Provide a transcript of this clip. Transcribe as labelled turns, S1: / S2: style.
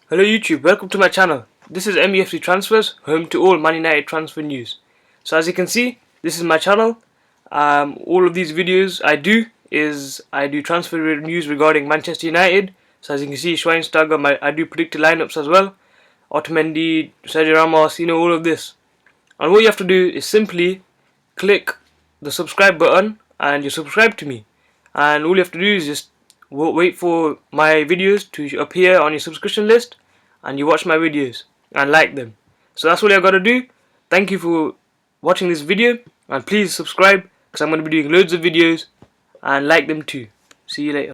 S1: Hello YouTube, welcome to my channel. This is MUFC Transfers, home to all Man United transfer news. So as you can see, this is my channel. All of these videos I do transfer news regarding Manchester United. So as you can see, Schweinsteiger, I do predicted lineups as well. Otamendi, Sergio Ramos, all of this. And what you have to do is simply click the subscribe button and you subscribe to me. And all you have to do is just wait for my videos to appear on your subscription list and you watch my videos and like them. So that's all you got to do. Thank you for watching this video and please subscribe because I'm going to be doing loads of videos and like them too. See you later.